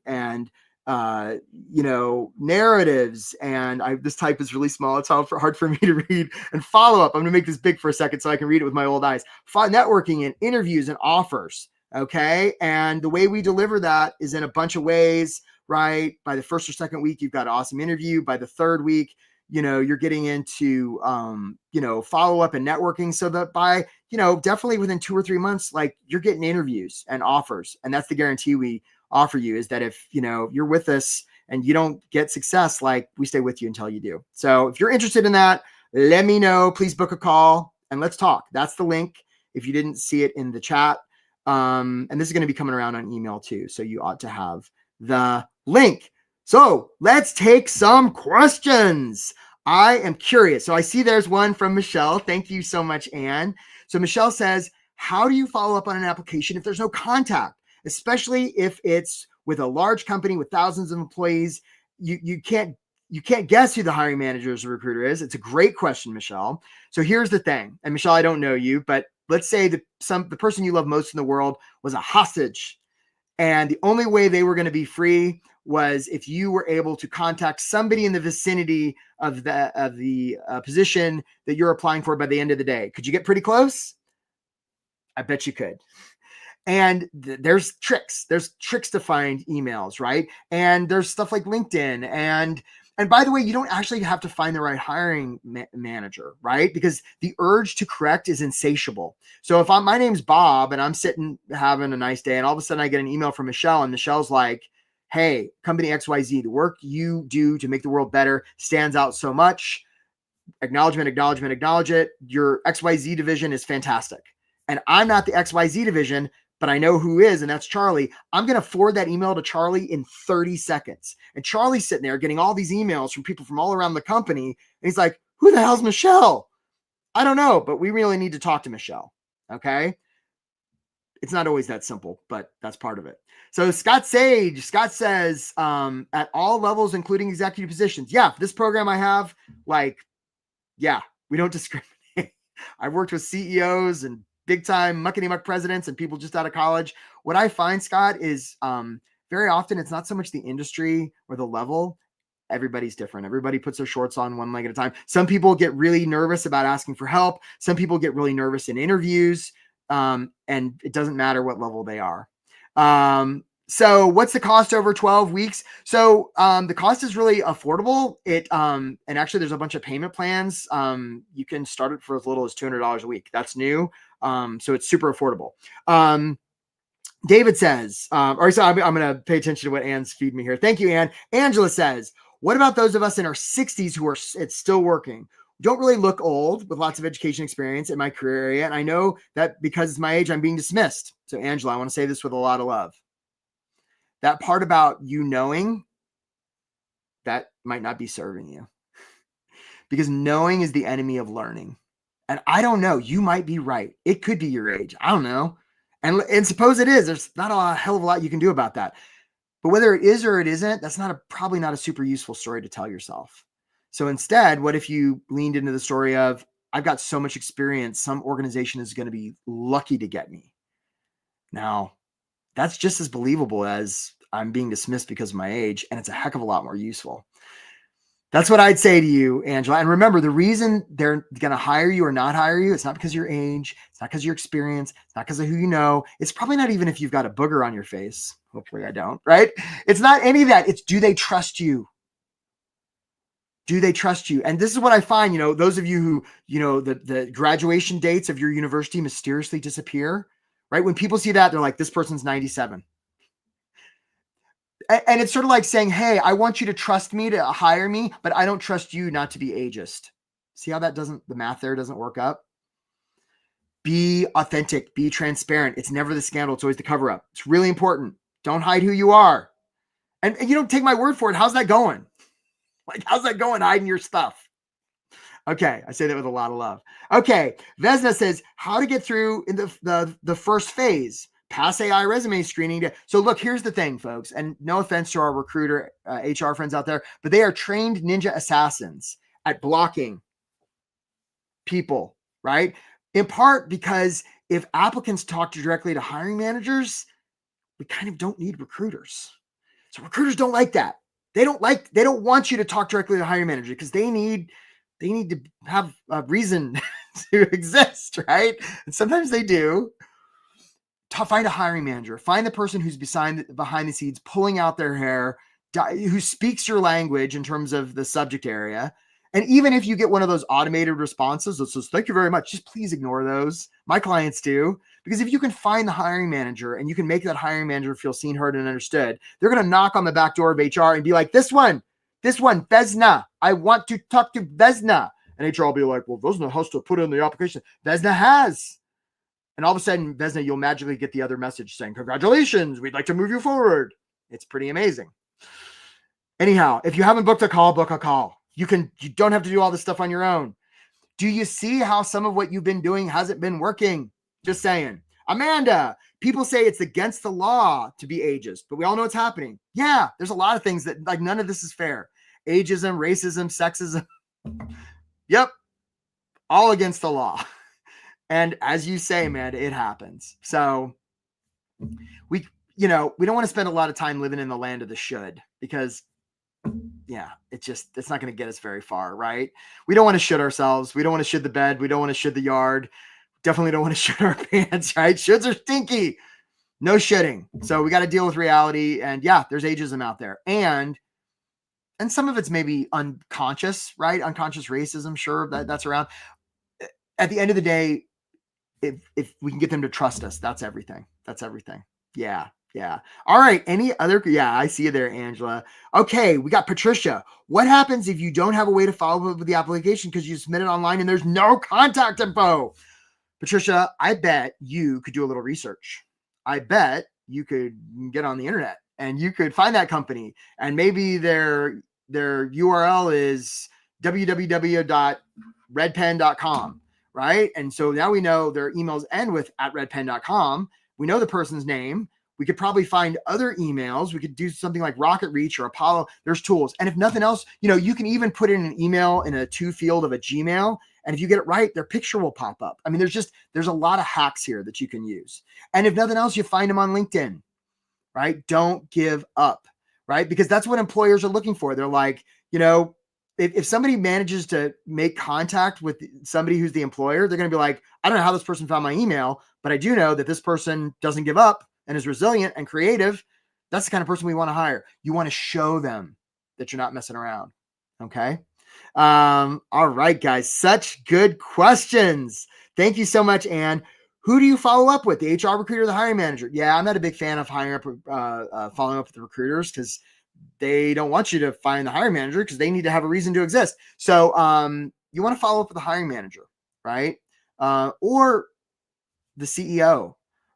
narratives. And this type is really small. It's hard for me to read. And follow up. I'm going to make this big for a second so I can read it with my old eyes. Networking and interviews and offers. Okay. And the way we deliver that is in a bunch of ways, right? By the first or second week, you've got an awesome interview. By the third week, you're getting into, follow up and networking, so that by, definitely within 2 or 3 months, like, you're getting interviews and offers. And that's the guarantee we offer you, is that if, you're with us and you don't get success, like, we stay with you until you do. So if you're interested in that, let me know. Please book a call and let's talk. That's the link if you didn't see it in the chat. And this is going to be coming around on email too. So you ought to have the link. So let's take some questions. I am curious. So I see there's one from Michelle. Thank you so much, Anne. So Michelle says, how do you follow up on an application if there's no contact, especially if it's with a large company with thousands of employees? You can't guess who the hiring manager or recruiter is. It's a great question, Michelle. So here's the thing. And Michelle, I don't know you, but let's say the person you love most in the world was a hostage. And the only way they were going to be free was if you were able to contact somebody in the vicinity of the position that you're applying for by the end of the day. Could you get pretty close? I bet you could. And there's tricks. There's tricks to find emails, right? And there's stuff like LinkedIn. And by the way, you don't actually have to find the right hiring manager, right? Because the urge to correct is insatiable. So if my name's Bob and I'm sitting having a nice day and all of a sudden I get an email from Michelle and Michelle's like, hey, company XYZ, the work you do to make the world better stands out so much. acknowledge it. Your XYZ division is fantastic. And I'm not the XYZ division, but I know who is, and that's Charlie. I'm going to forward that email to Charlie in 30 seconds. And Charlie's sitting there getting all these emails from people from all around the company. And he's like, who the hell's Michelle? I don't know, but we really need to talk to Michelle. Okay. It's not always that simple, but that's part of it. So Scott says, at all levels, including executive positions. Yeah, this program I have, we don't discriminate. I've worked with CEOs and big time muckety muck presidents and people just out of college. What I find, Scott, is very often it's not so much the industry or the level. Everybody's different. Everybody puts their shorts on one leg at a time. Some people get really nervous about asking for help. Some people get really nervous in interviews. And it doesn't matter what level they are. So what's the cost over 12 weeks? So the cost is really affordable. And actually there's a bunch of payment plans. You can start it for as little as $200 a week. That's new. So it's super affordable. David says, I'm going to pay attention to what Ann's feeding me here. Thank you, Ann. Angela says, what about those of us in our 60s who are still working? Don't really look old with lots of education experience in my career area. And I know that because it's my age, I'm being dismissed. So Angela, I want to say this with a lot of love. That part about you knowing, that might not be serving you, because knowing is the enemy of learning. And I don't know, you might be right. It could be your age. I don't know. And suppose it is, there's not a hell of a lot you can do about that. But whether it is or it isn't, that's probably not a super useful story to tell yourself. So instead, what if you leaned into the story of, I've got so much experience, some organization is going to be lucky to get me. Now, that's just as believable as I'm being dismissed because of my age, and it's a heck of a lot more useful. That's what I'd say to you, Angela. And remember, the reason they're going to hire you or not hire you, it's not because of your age. It's not because of your experience. It's not because of who you know. It's probably not even if you've got a booger on your face. Hopefully I don't, right? It's not any of that. It's, do they trust you? Do they trust you? And this is what I find, those of you who, the graduation dates of your university mysteriously disappear, right? When people see that, they're like, this person's 97. And it's sort of like saying, hey, I want you to trust me to hire me, but I don't trust you not to be ageist. See how the math there doesn't work up? Be authentic, be transparent. It's never the scandal. It's always the cover up. It's really important. Don't hide who you are. And you don't take my word for it. How's that going? How's that going hiding your stuff? Okay. I say that with a lot of love. Okay. Vesna says, how to get through in the first phase. Pass AI resume screening. So look, here's the thing, folks, and no offense to our recruiter, HR friends out there, but they are trained ninja assassins at blocking people, right? In part because if applicants talk directly to hiring managers, we kind of don't need recruiters. So recruiters don't like that. They don't want you to talk directly to the hiring manager because they need to have a reason to exist, right? And sometimes they do. Find a hiring manager, find the person who's behind the scenes, pulling out their hair, who speaks your language in terms of the subject area. And even if you get one of those automated responses that says, thank you very much, just please ignore those. My clients do, because if you can find the hiring manager and you can make that hiring manager feel seen, heard, and understood, they're going to knock on the back door of HR and be like, this one, Vesna, I want to talk to Vesna. And HR will be like, well, Vesna has to put in the application. Vesna has. And all of a sudden, Vesna, you'll magically get the other message saying, congratulations, we'd like to move you forward. It's pretty amazing. Anyhow, if you haven't booked a call, book a call. You don't have to do all this stuff on your own. Do you see how some of what you've been doing hasn't been working? Just saying. Amanda, people say it's against the law to be ageist, but we all know what's happening. Yeah, there's a lot of things that none of this is fair. Ageism, racism, sexism. Yep. All against the law. And as you say, Amanda, it happens. So we don't want to spend a lot of time living in the land of the should, because it's not going to get us very far, right? We don't want to shit ourselves. We don't want to shit the bed. We don't want to shit the yard. Definitely don't want to shit our pants, right? Shoulds are stinky. No shitting. So we got to deal with reality. And yeah, there's ageism out there. And some of it's maybe unconscious, right? Unconscious racism. Sure. That's around. At the end of the day, if we can get them to trust us, that's everything. That's everything. Yeah. Yeah. All right. Any other? Yeah, I see you there, Angela. Okay, we got Patricia. What happens if you don't have a way to follow up with the application because you submit it online and there's no contact info? Patricia, I bet you could do a little research. I bet you could get on the internet and you could find that company, and maybe their URL is www.redpen.com, right? And so now we know their emails end with @redpen.com. We know the person's name. We could probably find other emails. We could do something like Rocket Reach or Apollo. There's tools. And if nothing else, you can even put in an email in a to field of a Gmail. And if you get it right, their picture will pop up. I mean, there's a lot of hacks here that you can use. And if nothing else, you find them on LinkedIn, right? Don't give up, right? Because that's what employers are looking for. They're like, if somebody manages to make contact with somebody who's the employer, they're going to be like, I don't know how this person found my email, but I do know that this person doesn't give up and is resilient and creative. That's the kind of person we want to hire. You want to show them that you're not messing around. Okay. All right, guys, such good questions. Thank you so much, Anne. Who do you follow up with, the HR recruiter or the hiring manager? Yeah, I'm not a big fan of following up with the recruiters because they don't want you to find the hiring manager because they need to have a reason to exist. So you want to follow up with the hiring manager, right? Or the CEO,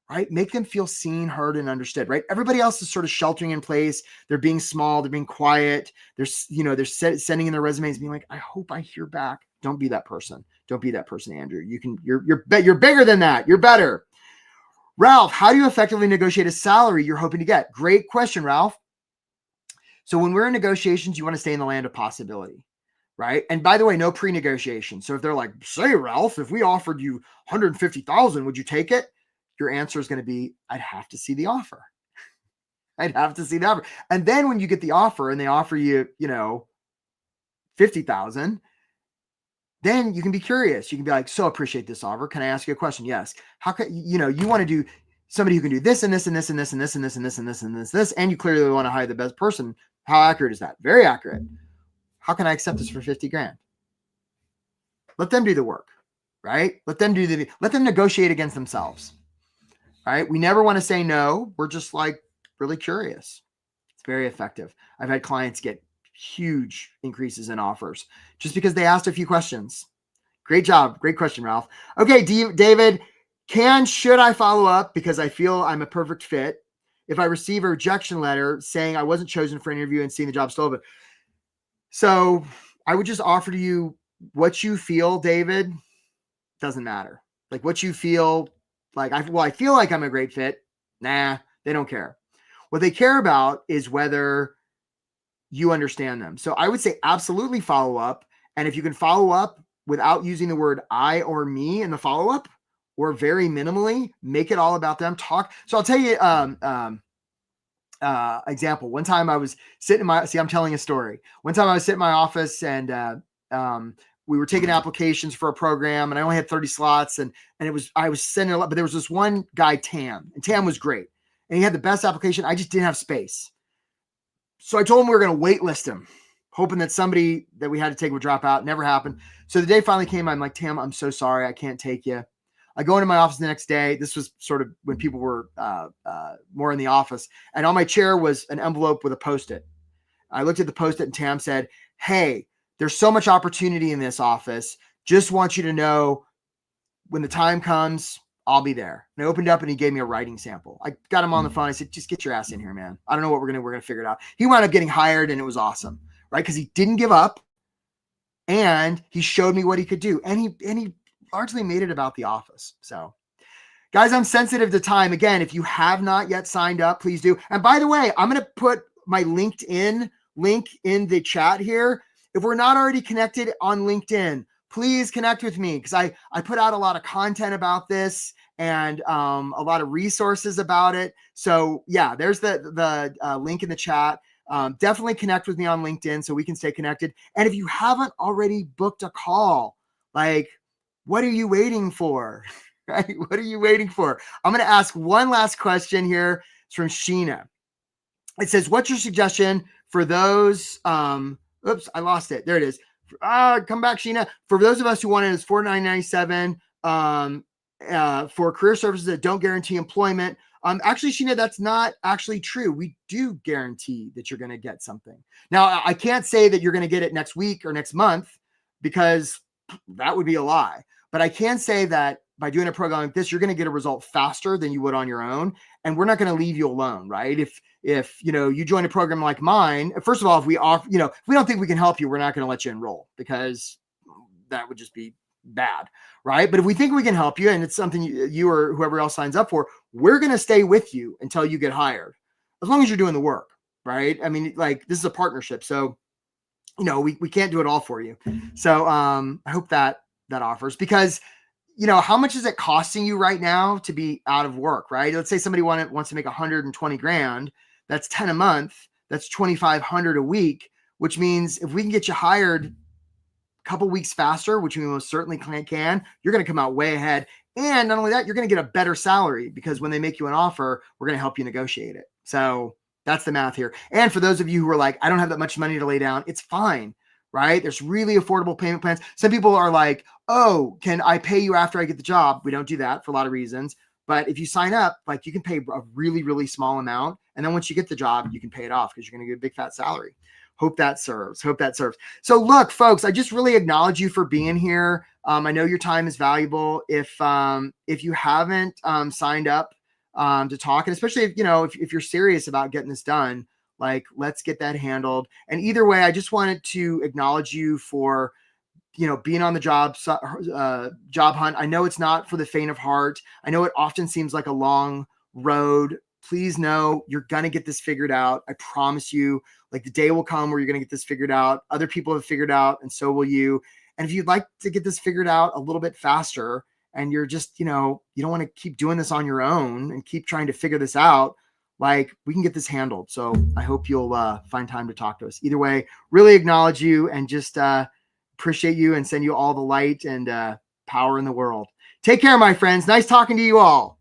right? Make them feel seen, heard, and understood, right? Everybody else is sort of sheltering in place. They're being small. They're being quiet. They're sending in their resumes being like, I hope I hear back. Don't be that person. Don't be that person, Andrew. You're bigger than that. You're better. Ralph, how do you effectively negotiate a salary you're hoping to get? Great question, Ralph. So when we're in negotiations, you want to stay in the land of possibility, right? And by the way, no pre-negotiation. So if they're like, say, Ralph, if we offered you 150,000, would you take it? Your answer is going to be, I'd have to see the offer. I'd have to see the offer. And then when you get the offer and they offer you, 50,000, then you can be curious. You can be like, so appreciate this offer. Can I ask you a question? Yes. How can, you want to do somebody who can do this and this and this and this and this and this and this and this and this, and you clearly want to hire the best person. How accurate is that? Very accurate. How can I accept this for 50 grand? Let them do the work, right? Let them negotiate against themselves. Right? We never want to say no. We're just like really curious. It's very effective. I've had clients get huge increases in offers just because they asked a few questions. Great job. Great question, Ralph. Okay, David, should I follow up because I feel I'm a perfect fit if I receive a rejection letter saying I wasn't chosen for an interview and seeing the job still open? So I would just offer to you what you feel, David. Doesn't matter. Like what you feel. Like, I feel like I'm a great fit. Nah, they don't care. What they care about is whether you understand them. So I would say absolutely follow up. And if you can follow up without using the word I or me in the follow-up, or very minimally, make it all about them. Talk. So I'll tell you example. One time I was sitting I'm telling a story. One time I was sitting in my office and we were taking applications for a program and I only had 30 slots and I was sending a lot, but there was this one guy, Tam, and Tam was great. And he had the best application. I just didn't have space. So I told him we were going to wait list him, hoping that somebody that we had to take would drop out. Never happened. So the day finally came, I'm like, Tam, I'm so sorry. I can't take you. I go into my office the next day. This was sort of when people were more in the office. And on my chair was an envelope with a Post-it. I looked at the Post-it and Tam said, hey, there's so much opportunity in this office. Just want you to know when the time comes, I'll be there. And I opened up and he gave me a writing sample. I got him on the phone. I said, just get your ass in here, man. I don't know what we're going to figure it out. He wound up getting hired and it was awesome, right? Because he didn't give up and he showed me what he could do. And he largely made it about the office. So guys, I'm sensitive to time. Again, if you have not yet signed up, please do. And by the way, I'm going to put my LinkedIn link in the chat here. If we're not already connected on LinkedIn, please connect with me because I put out a lot of content about this and a lot of resources about it. So yeah, there's the link in the chat. Definitely connect with me on LinkedIn so we can stay connected. And if you haven't already booked a call, like, what are you waiting for? Right? What are you waiting for? I'm going to ask one last question here. It's from Sheena. It says, what's your suggestion for those, oops, I lost it. There it is. Come back, Sheena. For those of us who want it as $49.97 for career services that don't guarantee employment, Actually, Sheena, that's not actually true. We do guarantee that you're going to get something. Now, I can't say that you're going to get it next week or next month because that would be a lie. But I can say that by doing a program like this, you're going to get a result faster than you would on your own. And we're not going to leave you alone, right? If you join a program like mine, first of all, if we offer, if we don't think we can help you, we're not going to let you enroll because that would just be bad, right? But if we think we can help you and it's something you or whoever else signs up for, we're going to stay with you until you get hired, as long as you're doing the work, right? I mean, like, this is a partnership. So, we can't do it all for you. So I hope that offers, because, how much is it costing you right now to be out of work, right? Let's say somebody wants to make 120 grand. That's 10 a month. That's 2,500 a week, which means if we can get you hired couple weeks faster, which we most certainly can, you're going to come out way ahead. And not only that, you're going to get a better salary, because when they make you an offer, we're going to help you negotiate it. So that's the math here. And for those of you who are like, I don't have that much money to lay down, it's fine, right? There's really affordable payment plans. Some people are like, oh, can I pay you after I get the job? We don't do that for a lot of reasons. But if you sign up, like, you can pay a really, really small amount. And then once you get the job, you can pay it off because you're going to get a big fat salary. Hope that serves. So look, folks, I just really acknowledge you for being here. I know your time is valuable. If you haven't signed up to talk, and especially if you're serious about getting this done, like, let's get that handled. And either way, I just wanted to acknowledge you for being on the job hunt. I know it's not for the faint of heart. I know it often seems like a long road. Please know you're going to get this figured out. I promise you. Like, the day will come where you're going to get this figured out. Other people have figured out, and so will you. And if you'd like to get this figured out a little bit faster, and you're just, you don't want to keep doing this on your own and keep trying to figure this out, like, we can get this handled. So I hope you'll find time to talk to us. Either way, really acknowledge you and just appreciate you and send you all the light and power in the world. Take care, my friends. Nice talking to you all.